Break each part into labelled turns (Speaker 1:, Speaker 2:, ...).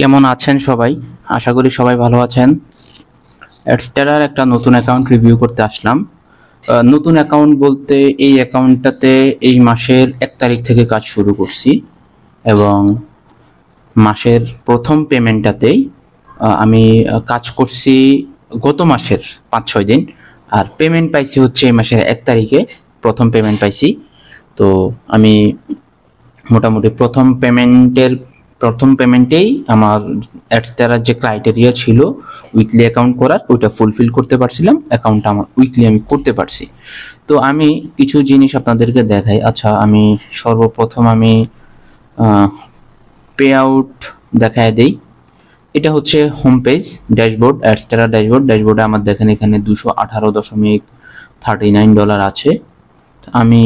Speaker 1: কেমন আছেন সবাই? আশা করি সবাই ভালো আছেন। অ্যাডস্টারার একটা নতুন অ্যাকাউন্ট রিভিউ করতে আসলাম। নতুন অ্যাকাউন্ট বলতে এই অ্যাকাউন্টটাতে এই মাসের 1 তারিখ থেকে কাজ শুরু করছি এবং মাসের প্রথম পেমেন্টটাতেই আমি কাজ করছি গত মাসের 5-6 দিন, আর পেমেন্ট পাইছি হচ্ছে এই মাসের 1 তারিখে প্রথম পেমেন্ট পাইছি। তো আমি মোটামুটি প্রথম পেমেন্টেই আমার অ্যাডস্টারার যে ক্রাইটেরিয়া ছিল উইকলি অ্যাকাউন্ট করার, ওইটা ফুলফিল করতে পারছিলাম। অ্যাকাউন্টটা আমার উইকলি আমি করতে পারছি। তো আমি কিছু জিনিস আপনাদেরকে দেখাই। আচ্ছা, আমি সর্বপ্রথম পে আউট দেখায় দেই। এটা হচ্ছে হোম পেজ ড্যাশবোর্ড, অ্যাডস্টারা ড্যাশবোর্ডে আমার দেখেন এখানে $218.39 আছে। আমি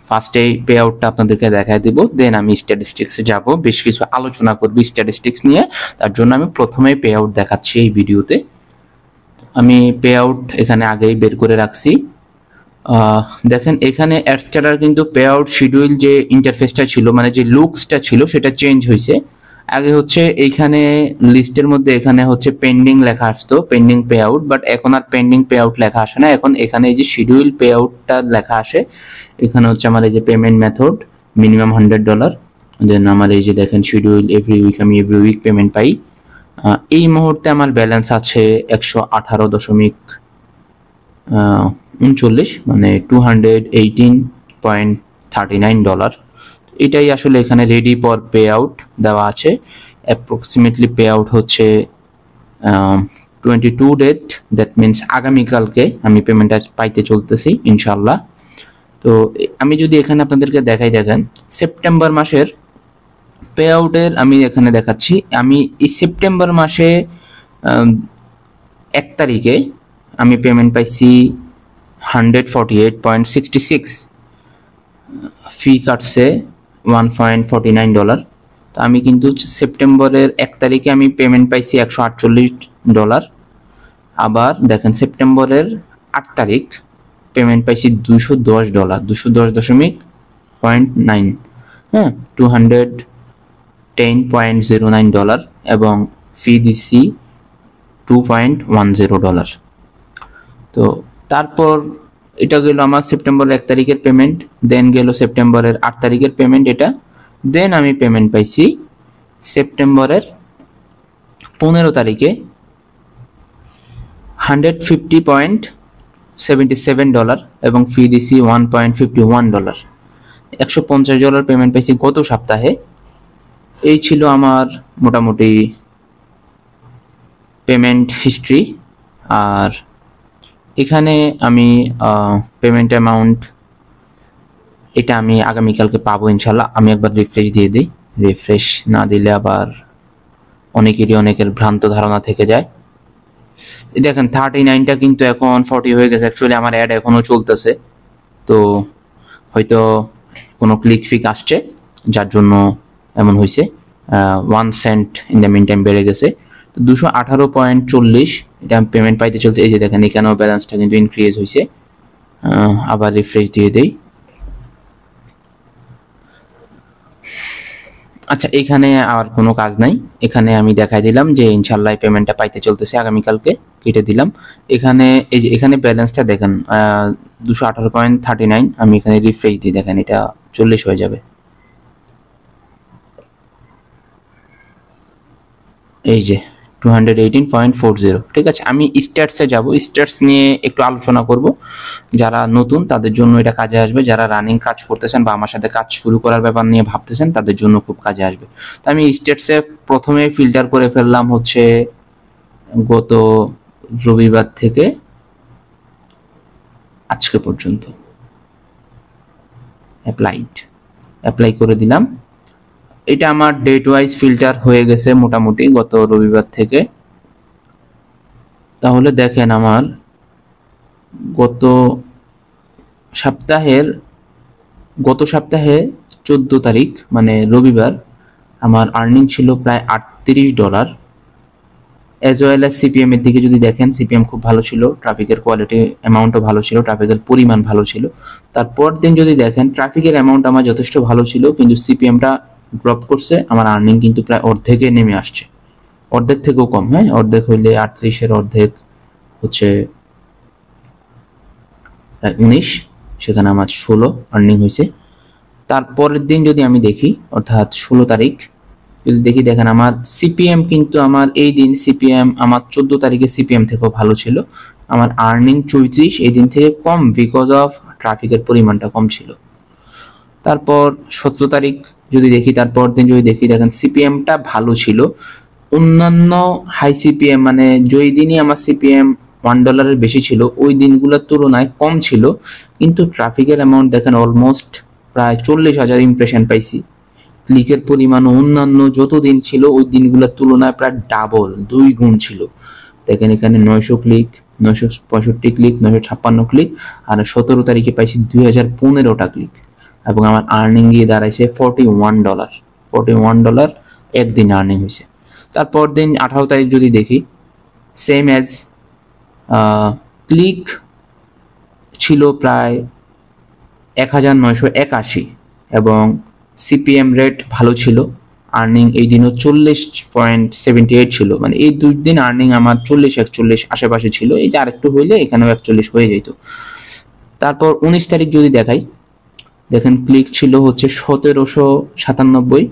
Speaker 1: ফার্স্টে পে আউটটা আপনাদেরকে দেখায় দিব, দেন আমি স্ট্যাটিস্টিক্সে যাব, বেশ কিছু আলোচনা করব স্ট্যাটিস্টিক্স নিয়ে। তার জন্য আমি প্রথমে পে আউট দেখাচ্ছি এই ভিডিওতে। আমি পে আউট এখানে আগেই বের করে রাখছি। দেখেন এখানে অ্যাডস্টারার কিন্তু পে আউট শিডিউল যে ইন্টারফেসটা ছিল, মানে যে লুকসটা ছিল, সেটা চেঞ্জ হয়েছে। আগে হচ্ছে এইখানে লিস্টের মধ্যে এখানে হচ্ছে পেন্ডিং লেখা আসতো, পেন্ডিং পে আউট, বাট এখন আর পেন্ডিং পে আউট লেখা আসে না। এখন এখানে এই যে শিডিউল পে আউটটা লেখা আসে। এখানে হচ্ছে আমার এই যে পেমেন্ট মেথড মিনিমাম $100, দেন আমার এই যে দেখেন শিডিউল এভরি উইক, আমি এভরি উইক পেমেন্ট পাই। এই মুহূর্তে আমার ব্যালেন্স আছে $118.39, মানে $218.39। এটাই আসলে এখানে রেডি ফর পে আউট দেওয়া আছে। অ্যাপ্রক্সিমেটলি পে আউট হচ্ছে 22 ডেট, দ্যাট মিনস আগামীকালকে আমি পেমেন্টটা পাইতে চলতেছি ইনশাল্লাহ। তো আমি যদি এখানে আপনাদেরকে দেখাই, দেখেন সেপ্টেম্বর মাসের পে আউটের আমি এখানে দেখাচ্ছি। আমি এই সেপ্টেম্বর মাসে 1 তারিখে আমি পেমেন্ট পাইছি $148.66, ফি কাটছে $1.49। তো আমি কিন্তু সেপ্টেম্বরের 1 তারিখে আমি পেমেন্ট পাইছি $148। আবার দেখেন সেপ্টেম্বরের 8 তারিখ পেমেন্ট পাইছি $210, 210.9, হ্যাঁ, $210.09, এবং ফি দিছি $2.10। তো তারপর এটা গেল আমার সেপ্টেম্বরের 1 তারিখের পেমেন্ট, দেন গেল সেপ্টেম্বরের 8 তারিখের পেমেন্ট এটা, দেন আমি পেমেন্ট পাইছি সেপ্টেম্বরের 15 তারিখে $150.77 এবং ফি দিছি $1.51, $150 পেমেন্ট পাইছি গত সপ্তাহে। এই ছিল আমার মোটামুটি পেমেন্ট হিস্ট্রি। আর এখানে আমি পেমেন্ট অ্যামাউন্ট এটা আমি আগামীকালকে পাবো ইনশাল্লাহ। আমি একবার রিফ্রেশ দিয়ে দিই, রিফ্রেশ না দিলে আবার অনেকের ভ্রান্ত ধারণা থেকে যায়। দেখেন 39টা কিন্তু এখন 40 হয়ে গেছে। অ্যাকচুয়ালি আমার অ্যাড এখনো চলতেছে, তো হয়তো কোনো ক্লিক ফিক আসছে যার জন্য এমন হয়েছে। 1 cent in the meantime বেড়ে গেছে। তো 218.40 এটা পেমেন্ট পাইতে চলছে। এই যে দেখেন এখানেও ব্যালেন্সটা কিন্তু ইনক্রিজ হয়েছে। আবার রিফ্রেশ দিয়ে দেই। আচ্ছা, এখানে আর কোনো কাজ নাই। এখানে আমি দেখাই দিলাম যে ইনশাল্লাহ পেমেন্টটা পাইতে চলতেছে আগামীকালকে, কেটে দিলাম। এখানে এই যে এখানে ব্যালেন্সটা দেখেন 218.39। আমি এখানে রিফ্রেশ দিই, দেখেন এটা 40 হয়ে যাবে। এই যে 218.40। ঠিক আছে, আমি স্ট্যাটসে যাব, স্ট্যাটস নিয়ে একটু আলোচনা করব। যারা নতুন তাদের জন্য এটা কাজে আসবে, যারা রানিং কাজ করতেছেন বা আমার সাথে কাজ শুরু করার ব্যাপার নিয়ে ভাবতেছেন তাদের জন্য খুব কাজে আসবে। তো আমি স্ট্যাটসে প্রথমে ফিল্টার করে ফেললাম হচ্ছে গত রবিবার থেকে আজকে পর্যন্ত অ্যাপ্লাই করে দিলাম। এটা আমার ডেট ওয়াইজ ফিল্টার হয়ে গেছে মোটামুটি গত রবিবার থেকে। তাহলে দেখেন আমার গত সপ্তাহে 14 তারিখ মানে রবিবার আমার আর্নিং ছিল প্রায় $38। এজ ওয়েল এজ সিপিএম এর দিকে যদি দেখেন, সিপিএম খুব ভালো ছিল, ট্রাফিকের কোয়ালিটি অ্যামাউন্টও ভালো ছিল, ট্রাফিকের পরিমাণ ভালো ছিল। তারপর দিন যদি দেখেন ট্রাফিকের অ্যামাউন্ট আমার যথেষ্ট ভালো ছিল, কিন্তু সিপিএমটা ড্রপ করছে, আমার আর্নিং কিন্তু প্রায় অর্ধেকে নেমে আসছে। অর্ধেক থেকেও কম। হ্যাঁ, অর্ধেক হইলে 38-এর অর্ধেক হচ্ছে 19, সেখানে আমার 16 আর্নিং হয়েছে। তারপরের দিন যদি আমি দেখি, অর্থাৎ 16 তারিখ যদি দেখি, দেখেন আমার সিপিএম কিন্তু আমার এই দিন সিপিএম আমার 14 তারিখে সিপিএম থেকেও ভালো ছিল। আমার আর্নিং 34 এই দিন থেকে কম, বিকজ অফ ট্রাফিকের পরিমাণটা কম ছিল। তারপর 17 তারিখ যদি দেখি, তারপর দিন যদি দেখি, দেখেন সিপিএমটা ভালো ছিল। অন্যান্য হাই সিপিএম মানে যেই দিনই আমার সিপিএম $1 বেশি ছিল ওই দিনগুলোর তুলনায় কম ছিল, কিন্তু ট্রাফিকের অ্যামাউন্ট দেখেন অলমোস্ট প্রায় 40,000 ইমপ্রেশন পাইছি। ক্লিকের পরিমাণ অন্যান্য যত দিন ছিল ওই দিনগুলোর তুলনায় প্রায় ডাবল, 2 গুণ ছিল। দেখেন এখানে 900 ক্লিক, 965 ক্লিক, 956 ক্লিক, আর 17 তারিখে পাইছি 2015টা ক্লিক, এবং আমার আর্নিং গিয়ে দাঁড়াইছে $41। $41 একদিন আর্নিং হয়েছে। তারপর দিন 18 তারিখ যদি দেখি, সেম অ্যাজ ক্লিক ছিল প্রায় 1981 এবং সিপিএম রেট ভালো ছিল। আর্নিং এই দিনও 40.78 ছিল, মানে এই 2 দিন আর্নিং আমার 40-41 আশেপাশে ছিল। এই যে আরেকটু হইলে এখানেও 41 হয়ে যেত। তারপর 19 তারিখ যদি দেখাই, দেখেন ক্লিক ছিল হচ্ছে 1797,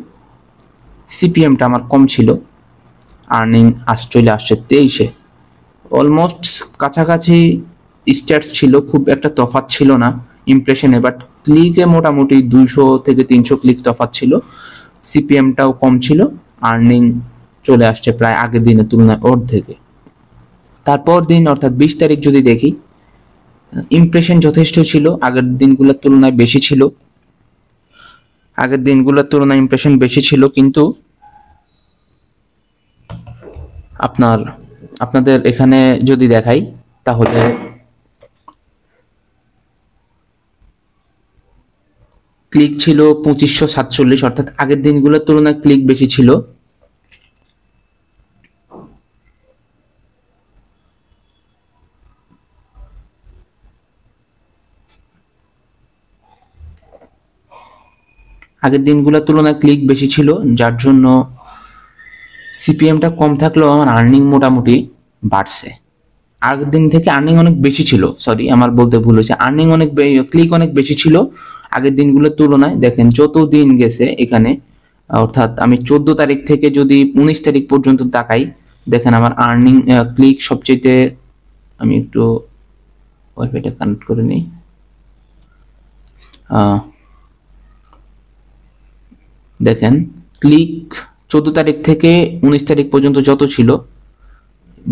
Speaker 1: সিপিএমটা আমার কম ছিল, আর্নিং চলে আসছে 23-এ। অলমোস্ট কাছাকাছি স্ট্যাটস ছিল, খুব একটা তফাৎ ছিল না ইমপ্রেশনে, বাট ক্লিকে মোটামুটি 200 থেকে 300 ক্লিক তফাৎ ছিল। সিপিএমটাও কম ছিল, আর্নিং চলে আসছে প্রায় আগের দিনের তুলনায় অর্ধেকে। তারপর দিন অর্থাৎ 20 তারিখ যদি দেখি, ইমপ্রেশন যথেষ্ট ছিল, আগের দিনগুলোর তুলনায় বেশি ছিল, আগের দিনগুলোর তুলনায় ইমপ্রেশন বেশি ছিল, কিন্তু আপনাদের এখানে যদি দেখাই তাহলে ক্লিক ছিল 2547, অর্থাৎ আগের দিনগুলোর তুলনায় ক্লিক বেশি ছিল। আগের দিনগুলোর তুলনায় ক্লিক বেশি ছিল, যার জন্য সিপিএমটা কম থাকলেও আমার আর্নিং মোটামুটি বাড়ছে। আগের দিন থেকে আর্নিং অনেক বেশি ছিল, সরি আমার বলতে ভুল হয়েছে, আর্নিং অনেক ক্লিক অনেক বেশি ছিল আগের দিনগুলোর তুলনায়। দেখেন যত দিন গেছে এখানে, অর্থাৎ আমি 14 তারিখ থেকে যদি 19 তারিখ পর্যন্ত তাকাই, দেখেন আমার আর্নিং ক্লিক সবচেয়ে, আমি একটু ওয়াইফাইটা কানেক্ট করে নিই। দেখেন ক্লিক 14 তারিখ থেকে 19 তারিখ পর্যন্ত যত ছিল,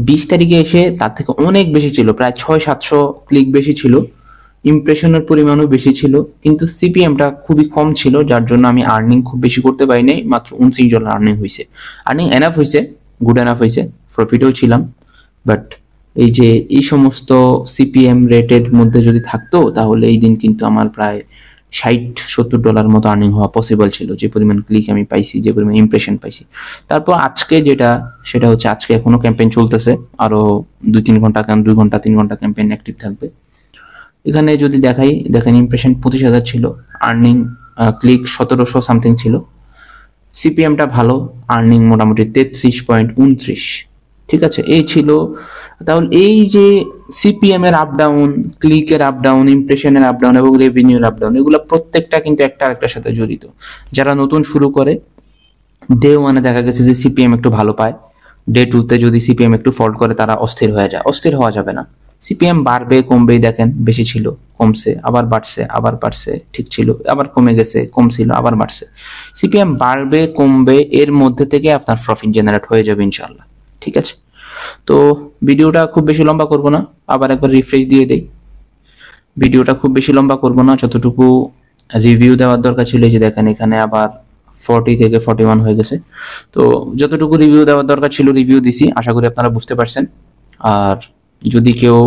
Speaker 1: 20 তারিখে এসে তার থেকে অনেক বেশি ছিল, প্রায় 600-700 ক্লিক বেশি ছিল, ইমপ্রেশনের পরিমাণও বেশি ছিল, কিন্তু সিপিএমটা খুবই কম ছিল, যার জন্য আমি আর্নিং খুব বেশি করতে পারি নাই। মাত্র $29 আর্নিং হয়েছে। আর্নিং এনাফ হয়েছে, গুড এনাফ হয়েছে, প্রফিটেও ছিলাম। বাট এই যে এই সমস্ত সিপিএম রেটের মধ্যে যদি থাকতো তাহলে এই দিন কিন্তু আমার প্রায় $60-70 মতো আর্নিং হওয়া পসিবল ছিল, যে পরিমাণ ক্লিক আমি পাইছি, যে পরিমাণ ইমপ্রেশন পাইছি। তারপর আজকে সেটা হচ্ছে আজকে এখনো ক্যাম্পেইন চলতেছে, আরো 2-3 ঘন্টা 2 ঘন্টা 3 ঘন্টা ক্যাম্পেইন অ্যাক্টিভ থাকবে। এখানে যদি দেখাই, দেখেন ইমপ্রেশন 25,000 ছিল, আর্নিং ক্লিক 1700 সামথিং ছিল, সিপিএমটা ভালো, আর্নিং মোটামুটি 33.29। ঠিক আছে, এই ছিল। তাহলে এই যে সিপিএম এর আপ ডাউন, ক্লিকের আপ ডাউন, ইমপ্রেশনের আপ ডাউন এবং রেভিনিউর আপ ডাউন, এগুলো প্রত্যেকটা কিন্তু একটা আরেকটার সাথে জড়িত। যারা নতুন শুরু করে, ডে 1-এ দেখা গেছে যে সিপিএম একটু ভালো পায়, ডে 2-তে যদি সিপিএম একটু ফল্ট করে তারা অস্থির হয়ে যায়। অস্থির হওয়া যাবে না, সিপিএম বাড়বে কমবে, দেখেন বেশি ছিল কমছে, আবার বাড়ছে, আবার বাড়ছে, ঠিক ছিল আবার কমে গেছে, কমছিল আবার বাড়ছে। সিপিএম বাড়বে কমবে, এর মধ্যে থেকে আপনার প্রফিট জেনারেট হয়ে যাবে ইনশাআল্লাহ। ঠিক আছে, তো ভিডিওটা খুব বেশি লম্বা করব না, আবার একবার রিফ্রেশ দিয়ে দেই। ভিডিওটা খুব বেশি লম্বা করব না, যতটুকু রিভিউ দেওয়ার দরকার ছিল, এই যে দেখেন এখানে আবার 40 থেকে 41 হয়ে গেছে। তো যতটুকু রিভিউ দেওয়ার দরকার ছিল রিভিউ দিছি, আশা করি আপনারা বুঝতে পারছেন। আর যদি কেউ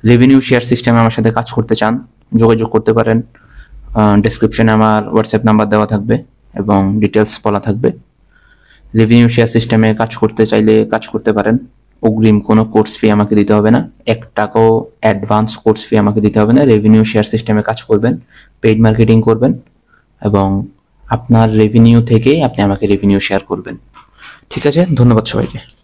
Speaker 1: রেভিনিউ শেয়ার সিস্টেমে আমার সাথে কাজ করতে চান, যোগাযোগ করতে পারেন। ডেসক্রিপশনে আমার হোয়াটসঅ্যাপ নাম্বার দেওয়া থাকবে এবং ডিটেলস বলা থাকবে। রেভিনিউ শেয়ার সিস্টেমে কাজ করতে চাইলে কাজ করতে পারেন, অগ্রিম কোনো কোর্স ফি আমাকে দিতে হবে না, 1 টাকাও অ্যাডভান্স কোর্স ফি আমাকে দিতে হবে না। রেভিনিউ শেয়ার সিস্টেমে কাজ করবেন, পেইড মার্কেটিং করবেন এবং আপনার রেভিনিউ থেকে আপনি আমাকে রেভিনিউ শেয়ার করবেন। ঠিক আছে, ধন্যবাদ সবাইকে।